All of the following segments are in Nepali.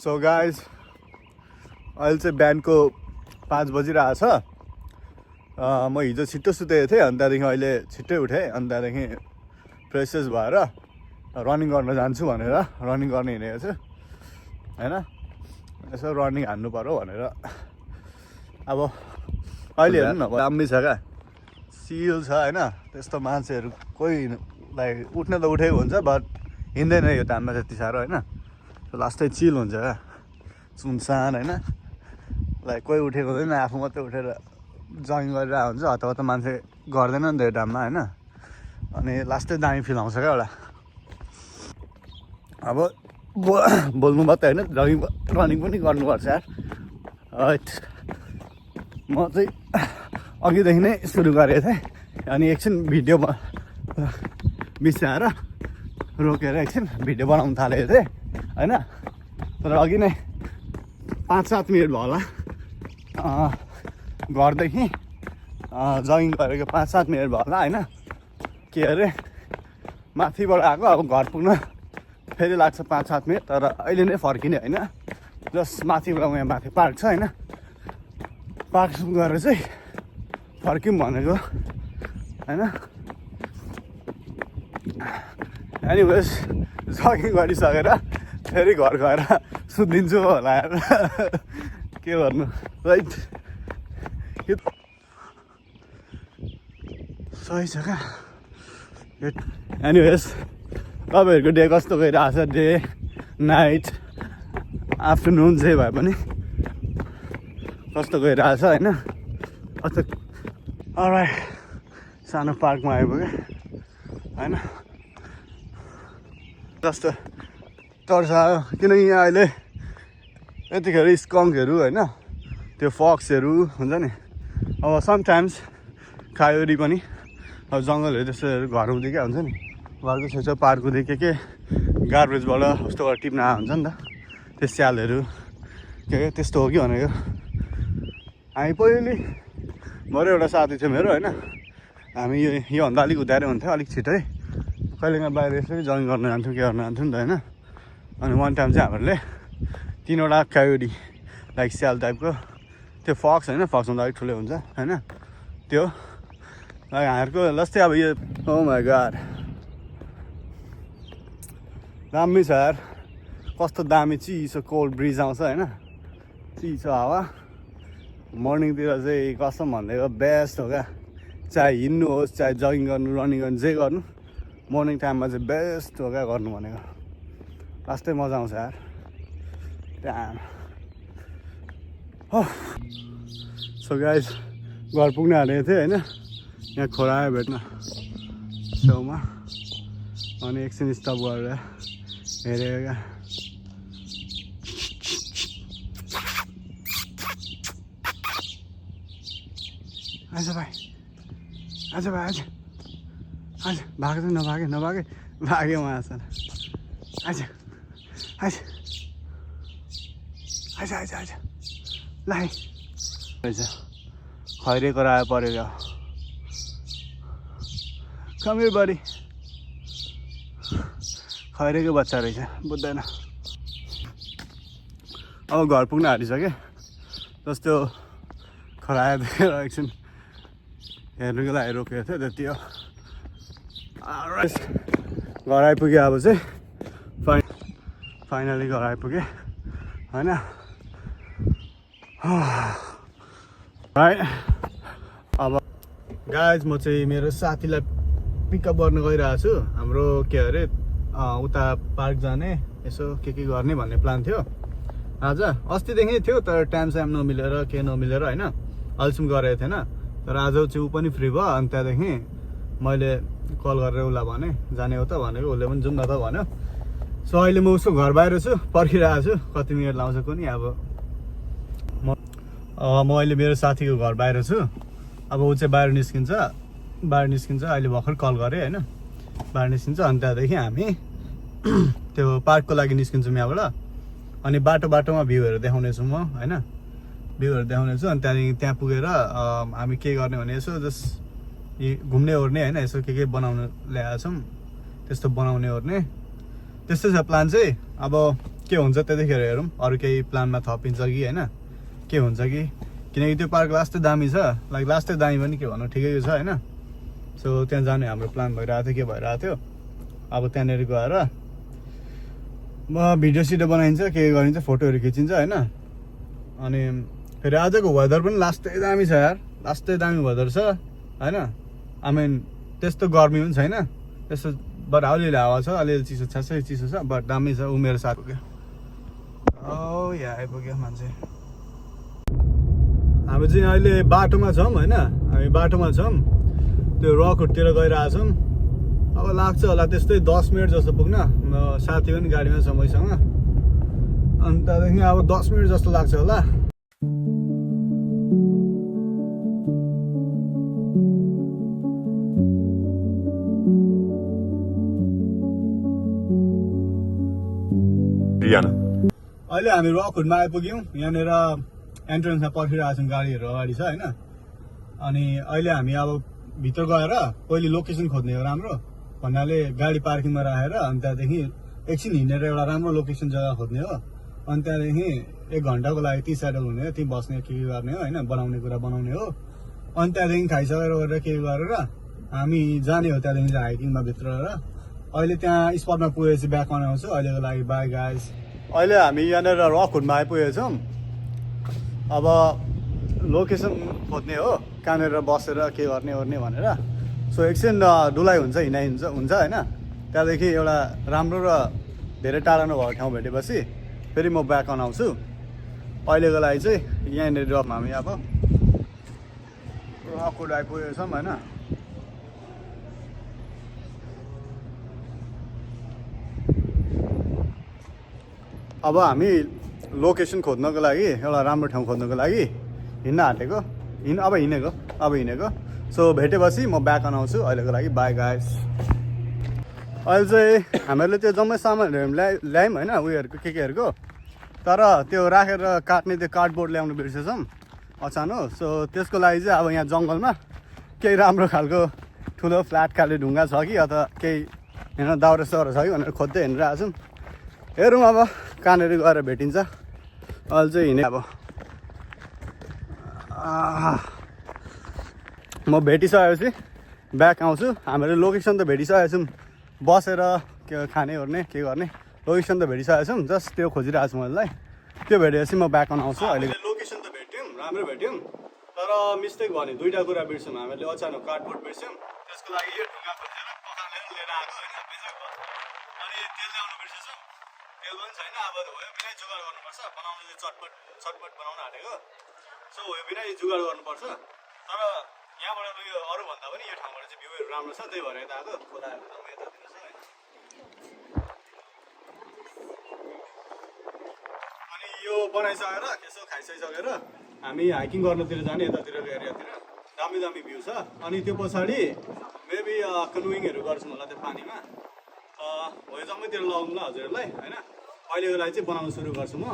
सो गाइज अहिले चाहिँ बिहानको 5 बजिरहेछ। म हिजो छिट्टो सुतेको थिएँ अनि त्यहाँदेखि अहिले छिट्टै उठेँ अनि त्यहाँदेखि फ्रेसेस भएर रनिङ गर्न जान्छु भनेर रनिङ गर्ने हिँडेको छु होइन। यसो रनिङ हान्नु पर्यो भनेर अब अहिले हेर्नु न दामी छ क्या, सिल छ होइन। त्यस्तो मान्छेहरू कोहीलाई उठ्न त उठेको हुन्छ बट हिँड्दैन यो टाइममा त्यति साह्रो होइन। लास्टै चिल हुन्छ क्या, सुनसान होइन। लाइक कोही उठेको हुँदैन, आफू मात्रै उठेर जगिङ गरिरहेको हुन्छ। हतपत मान्छे गर्दैन नि त यो टाइममा होइन। अनि लास्टै दामी फिल आउँछ क्या एउटा। अब बोल्नु मात्रै होइन, रनिङ पनि गर्नुपर्छ यार। म चाहिँ अघिदेखि नै सुरु गरेको थिएँ अनि एकछिन भिडियो बिसाएर रोकेर एकछिन भिडियो बनाउनु थालेको थिएँ होइन। तर अघि नै 5-7 मिनट भयो होला घरदेखि जगिङ गरेको 5-7 मिनट भयो होला होइन। के अरे माथिबाट आएको, अब घर पुग्न फेरि लाग्छ 5-7 मिनट। तर अहिले नै फर्किने होइन, जस्ट माथिबाट यहाँ माथि पार्क छ होइन। पार्क गएर चाहिँ फर्क्यौँ भनेको होइन। एनिवेज जगिङ गरिसकेर फेरि घर गएर सुत्दिन्छु होला यार। के गर्नु राइट, सही छ क्या। एनिवेज तपाईँहरूको डे कस्तो गइरहेछ, डे नाइट आफ्टरनुन जे भए पनि कस्तो गइरहेछ होइन। अलराइट, सानो पार्कमा आइपुग्यो होइन। जस्तो तर्सायो किनकि यहाँ अहिले यतिखेर स्कङ्कहरू होइन, त्यो फक्सहरू हुन्छ नि। अब समटाइम्स कायोरी पनि अब जङ्गलहरू त्यस्तोहरू घर हुँदै हुन्छ नि, घरको छेउछाउ पार्क हुँदै के गार्बेजबाट कस्तो गरेर टिप्न आएको हुन्छ नि त त्यो स्यालहरू के त्यस्तो हो कि भनेको। हामी पहिले भरे एउटा साथी थियो मेरो होइन। हामी योभन्दा अलिक उधारै हुन्थ्यो, अलिक छिटै कहिलेकाहीँ बाहिर यसरी जगिङ गर्न जान्थ्यौँ, के गर्न जान्थ्यौँ नि त होइन। अनि वान टाइम चाहिँ हामीहरूले 3वटा कायोडी लाइक स्याल टाइपको, त्यो फक्स होइन, फक्सभन्दा अलिक ठुलो हुन्छ होइन। त्यो हामीहरूको जस्तै अब यो ओ माई गॉड दामी छ यार। कस्तो दामी चिसो कोल्ड ब्रिज आउँछ होइन, चिसो हावा। मर्निङतिर चाहिँ कसम भनेको बेस्ट हो क्या। चाहे हिँड्नु होस्, चाहे जगिङ गर्नु, रनिङ गर्नु, जे गर्नु, मर्निङ टाइममा चाहिँ बेस्ट हो क्या गर्नु भनेको। लास्टै मजा आउँछ यार त्यहाँ। सो गाइज घर पुग्न हालेको थिएँ होइन। यहाँ खोला आयो भेट्न छेउमा, अनि एकछिन स्टप गरेर हेरेको क्या। आज भाइ, आज भाइ, आज आज भाग त नभागे भाग्यो उहाँ सर। आज आज आज आज आज लाइ खैरेको रायो परेको कमी बढी खैरेको बच्चा रहेछ, बुझ्दैन। अब घर पुग्न हालिसक्यो। जस्तो खरायो देखेर एकछिन हेर्नुको लागि रोकेको थियो त्यति हो। घर आइपुग्यो अब चाहिँ फाइनली घर आइपुगेँ होइन। राइट, अब गाइज म चाहिँ मेरो साथीलाई पिकअप गर्न गइरहेको छु। हाम्रो के अरे उता पार्क जाने, यसो के गर्ने भन्ने प्लान थियो आज। अस्तिदेखि थियो तर टाइम साइम नमिलेर के नमिलेर होइन, अहिलेसम्म गरेको थिएन। तर आज चाहिँ ऊ पनि फ्री भयो। अनि त्यहाँदेखि मैले कल गरेर उसलाई भने जाने हो त भनेको, उसले पनि जाउँ न त भन्यो। सो अहिले म उसको घर बाहिर छु, पर्खिरहेको छु कति मिनट लाउँछ कुनि। अब म अहिले मेरो साथीको घर बाहिर छु। अब ऊ चाहिँ बाहिर निस्किन्छ अहिले भर्खर कल गरेँ होइन। बाहिर निस्किन्छ अनि त्यहाँदेखि हामी त्यो पार्कको लागि निस्किन्छौँ यहाँबाट। अनि बाटोमा भ्यूहरू देखाउनेछु म होइन, भ्यूहरू देखाउनेछु। अनि त्यहाँदेखि त्यहाँ पुगेर हामी के गर्ने भने यसो जस्ट घुम्ने ओर्ने होइन, यसो के बनाउनु ल्याएको छौँ त्यस्तो बनाउने ओर्ने त्यस्तै छ प्लान चाहिँ। अब के हुन्छ त्यतिखेर हेरौँ अरू केही प्लानमा थपिन्छ कि होइन के हुन्छ कि किनकि त्यो पार्क लास्टै दामी छ लाइक लास्टै दामी पनि के भन्नु ठिकैको छ होइन सो त्यहाँ जाने हाम्रो प्लान भइरहेको थियो के भइरहेको थियो अब त्यहाँनिर गएर भिडियो सिडियो बनाइन्छ के गरिन्छ फोटोहरू खिचिन्छ होइन अनि फेरि आजको वेदर पनि लास्टै दामी छ यार लास्टै दामी वेदर छ होइन आई मिन त्यस्तो गर्मी पनि छैन त्यस्तो बट अलिअलि हावा छ अलिअलि चिसो छ्यासै चिसो छ बट दामी छ ऊ मेरो साथ पुग्यो यहाँ आइपुग्यो मान्छे हामी चाहिँ अहिले बाटोमा छौँ होइन हामी बाटोमा छौँ त्यो रकहुडतिर गइरहेको छौँ अब लाग्छ होला त्यस्तै 10 मिनट जस्तो पुग्न साथी पनि गाडीमा छ मैसँग अनि त्यहाँदेखि अब 10 मिनट जस्तो लाग्छ होला अहिले हामी रकहुडमा आइपुग्यौँ यहाँनिर एन्ट्रेन्समा पर्खिरहेको छौँ गाडीहरू अगाडि छ होइन अनि अहिले हामी अब भित्र गएर पहिले लोकेसन खोज्ने हो राम्रो भन्नाले गाडी पार्किङमा राखेर अनि त्यहाँदेखि एकछिन हिँडेर एउटा राम्रो लोकेसन जग्गा खोज्ने हो अनि त्यहाँदेखि 1 घन्टाको लागि टी सेटल हुने हो त्यहीँ बस्ने के गर्ने हो होइन बनाउने कुरा बनाउने हो अनि त्यहाँदेखि खाइसकेर गरेर के गरेर हामी जाने हो त्यहाँदेखि चाहिँ हाइकिङमा भित्र र अहिले त्यहाँ स्पटमा पुगेपछि ब्याक आउँछु अहिलेको लागि बाई गाइस अहिले हामी यहाँनिर रकहुडमा आइपुगेको छौँ अब लोकेसन खोज्ने हो कहाँनिर बसेर के गर्ने ओर्ने भनेर सो एकछिन डुलाइ हुन्छ हिँडाइ हुन्छ होइन त्यहाँदेखि एउटा राम्रो र धेरै टाढा नभएको ठाउँ भेटेपछि फेरि म ब्याक आउँछु अहिलेको लागि चाहिँ यहाँनिर हामी अब रकहुड आइपुगेको छौँ होइन अब हामी लोकेसन खोज्नको लागि एउटा राम्रो ठाउँ खोज्नको लागि हिँड्न आँटेको अब हिँडेको सो भेटेपछि म ब्याक आउँछु अहिलेको लागि बाई गाइस अहिले चाहिँ हामीहरूले त्यो जम्मै सामानहरू ल्यायौँ होइन उयोहरूको केहरूको तर त्यो राखेर काट्ने त्यो कार्डबोर्ड ल्याउनु बिर्सेछौँ अचानक सो त्यसको लागि चाहिँ अब यहाँ जङ्गलमा केही राम्रो खालको ठुलो फ्ल्याट खाले ढुङ्गा छ कि अथवा केही होइन दाउरा साउरा छ कि भनेर खोज्दै हिँडिरहेको छौँ हेरौँ अब कहाँनिर गएर भेटिन्छ अहिले चाहिँ हिँडेँ अब म भेटिसकेपछि ब्याक आउँछु हामीले लोकेसन त भेटिसकेको छौँ बसेर के खाने ओर्ने के गर्ने लोकेसन त भेटिसकेको छौँ जस्ट त्यो खोजिरहेको छु मलाई त्यो भेटेपछि म ब्याक आउँछु अहिले लोकेसन त भेट्यौँ राम्रो भेट्यौँ तर मिस्टेक भयो नि दुईवटा कुरा बिर्स्यौँ हामीले अचानक कार्डबोर्ड बिर्स्यौँ त्यसको लागि यो ढुङ्गा खोजेर पकालेर लिएर आएको होइन अनि तेल ल्याउनु बिर्सेछौँ तेल पनि छैन अब भयो बिना जुगाड गर्नुपर्छ बनाउनु चाहिँ चटपट बनाउन आँटेको सो भयो बिना जुगाड गर्नुपर्छ तर यहाँबाट यो अरूभन्दा पनि यो ठाउँबाट चाहिँ भ्यूहरू राम्रो छ त्यही भएर यता आएको खोलाहरू एकदम यतातिर छ अनि यो बनाइसकेर यसो खाइसकेर हामी हाइकिङ गर्नुतिर जाने यतातिरको एरियातिर दामी दामी भ्यू छ अनि त्यो पछाडि मेबी कनुइङहरू गर्छौँ होला त्यो पानीमा हो यो जम्मैतिर लगाउनु ल हजुरहरूलाई होइन अहिलेको लागि चाहिँ बनाउनु सुरु गर्छु म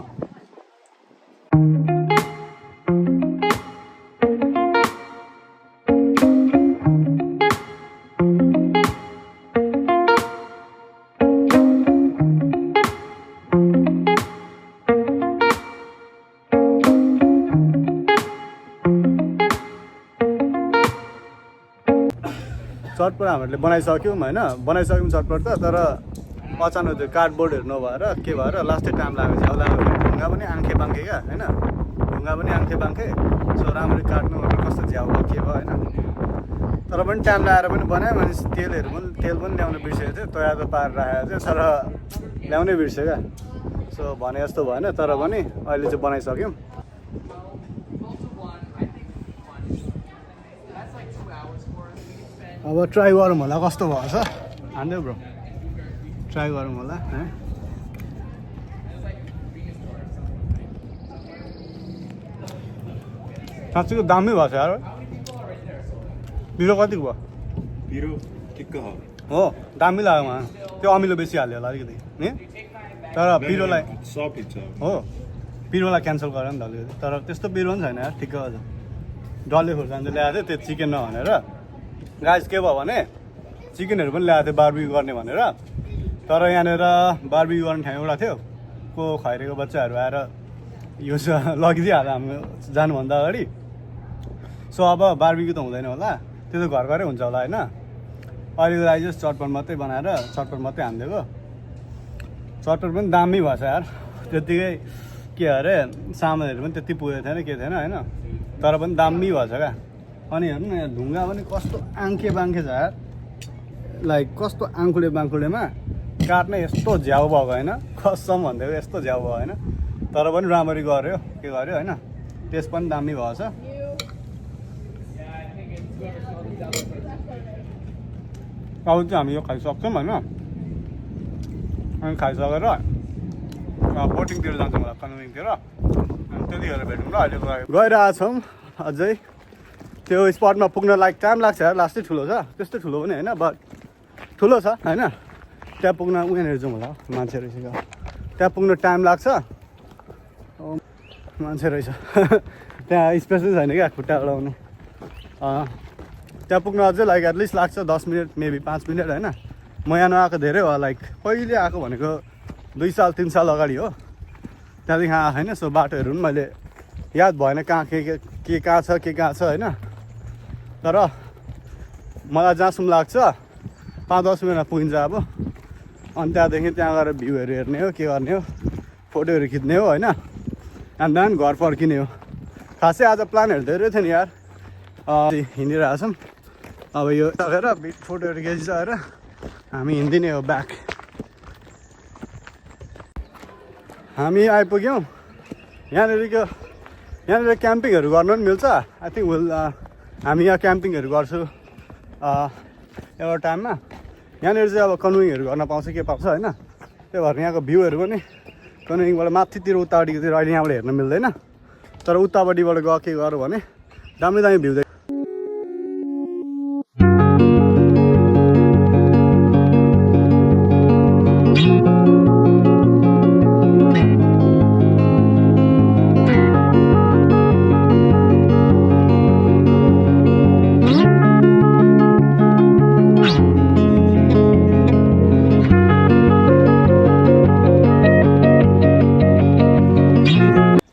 चटपट हामीले बनाइसक्यौँ होइन बनाइसक्यौँ चटपट त तर अचानक त्यो कार्डबोर्डहरू नभएर के भएर लास्टै टाइम लाग्यो झ्याउ लाग्यो ढुङ्गा पनि आङ्खे बाङ्खे क्या होइन ढुङ्गा पनि आङ्खे बाङ्खे सो राम्ररी काट्नु कस्तो झ्याउ भयो के भयो होइन तर पनि टाइम लगाएर पनि बनायो भने तेल पनि ल्याउनु बिर्सेको थियो तयार त पारेर राखेको थियो तर ल्याउनै बिर्स्यो क्या सो भने जस्तो भएन तर पनि अहिले चाहिँ बनाइसक्यौँ अब ट्राई गरौँ होला कस्तो भएछ हान्दै ब्रो ट्राई गरौँ होला है साँच्चीको दामी भएको छ यार पिरो कतिको भयो पिरो ठिक्क हो दामी लाग्यो मलाई त्यो अमिलो बेसी हाल्यो होला अलिकति नि तर पिरोलाई हो पिरोलाई क्यान्सल गरेर नि त अलिकति तर त्यस्तो पिरो पनि छैन यार ठिक्क छ डल्ले खोर्सानी चाहिँ ल्याएको थियो त्यो चिकन नभनेर गाइस के भयो भने चिकनहरू पनि ल्याएको थियो बार्बिक्यु गर्ने भनेर तर यहाँनिर बार्बिक्यु गर्ने ठाउँ एउटा थियो को खैरेको बच्चाहरू आएर यो लगिदिइहाल्यो हाम्रो जानुभन्दा अगाडि सो अब बार्बिक्यू त हुँदैन होला त्यो त घर घरै हुन्छ होला होइन अहिलेको लागि चाहिँ चटपट मात्रै बनाएर चटपट मात्रै हानिदिएको चटपट पनि दामी भएछ यार त्यत्तिकै के अरे सामानहरू पनि त्यति पुगेको थिएन के थिएन होइन तर पनि दामी भएछ क्या अनि हेर्नु न यहाँ ढुङ्गा पनि कस्तो आङ्खे बाङ्खे छ यार लाइक कस्तो आङ्कुले बाङ्कुलेमा काट्न यस्तो झ्याउ भएको होइन कसम भनिदिएको यस्तो झ्याउ भयो होइन तर पनि राम्ररी गऱ्यो के गर्यो होइन टेस्ट पनि दामी भएछ अब चाहिँ हामी यो खाइसक्छौँ होइन अनि खाइसकेर बोटिङतिर जान्छौँ होला कनोइङतिर अनि त्यतिखेर भेटौँ ल अहिलेको लागि गइरहेछौँ अझै त्यो स्पटमा पुग्न लाइक टाइम लाग्छ यार लास्टै ठुलो छ त्यस्तै ठुलो पनि होइन बट ठुलो छ होइन त्यहाँ पुग्न उनीहरू जाउँ होला मान्छे रहेछ त्यहाँ पुग्न टाइम लाग्छ मान्छे रहेछ त्यहाँ स्पेस नै छैन क्या खुट्टा अडाउने त्यहाँ पुग्न अझै लाइक एटलिस्ट लाग्छ 10 मिनट मेबी 5 मिनट होइन म यहाँ नआएको धेरै हो लाइक पहिले आएको भनेको 2 साल 3 साल अगाडि हो त्यहाँदेखि आएको होइन सो बाटोहरू पनि मैले याद भएन कहाँ के कहाँ छ होइन तर मलाई जहाँसम्म लाग्छ 5-10 मिनटमा पुगिन्छ अब अनि त्यहाँदेखि त्यहाँ गएर भ्यूहरू हेर्ने हो के गर्ने हो फोटोहरू खिच्ने हो होइन एन्ड देन घर फर्किने हो खासै आज प्लानहरू धेरै थियो नि यार हिँडिरहेको छौँ अब यो सकेर फोटोहरू खिचिसकेर हामी हिँडिदिने हो ब्याक हामी आइपुग्यौँ यहाँनिर क्याम्पिङहरू गर्नु पनि मिल्छ आई थिङ्क हामी यहाँ क्याम्पिङहरू गर्छु एउटा टाइममा यहाँनिर चाहिँ अब कनुइङहरू गर्न पाउँछ के पाउँछ होइन त्यही भएर यहाँको भ्यूहरू पनि कनुइङबाट माथितिर उतापट्टितिर अहिले यहाँबाट हेर्न मिल्दैन तर उतापट्टिबाट गयो के गऱ्यो भने दामी दामी भ्यू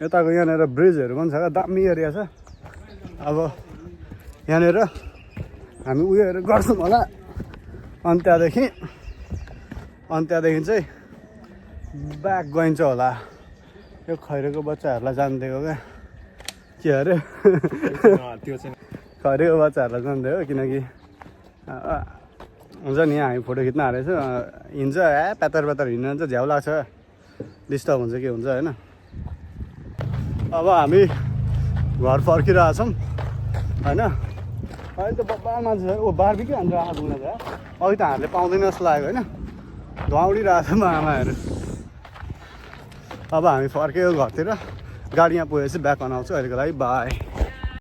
यताको यहाँनिर ब्रिजहरू पनि छ क्या दामी एरिया छ अब यहाँनिर हामी उयोहरू गर्छौँ होला अनि त्यहाँदेखि चाहिँ ब्याक गइन्छ होला यो खैरेको बच्चाहरूलाई जानिदिएको क्या के अरे त्यो चाहिँ खैरेको बच्चाहरूलाई जानिदिएको किनकि हुन्छ नि हामी फोटो खिच्न हालेको हिँड्छ प्यातर हिँड्नु हुन्छ झ्याउ लाग्छ डिस्टर्ब हुन्छ के हुन्छ होइन अब हामी घर फर्किरहेछौँ होइन अहिले त बब्बा मान्छे ओ बार्बिक्यू हान्छ आमा घुम्न त अघि त हामीले पाउँदैन जस्तो लाग्यो होइन धुवा उडिरहेको छ आमाहरू अब हामी फर्क्यो घरतिर गाडी यहाँ पुगेपछि ब्याक बनाउँछु अहिलेको लागि बाई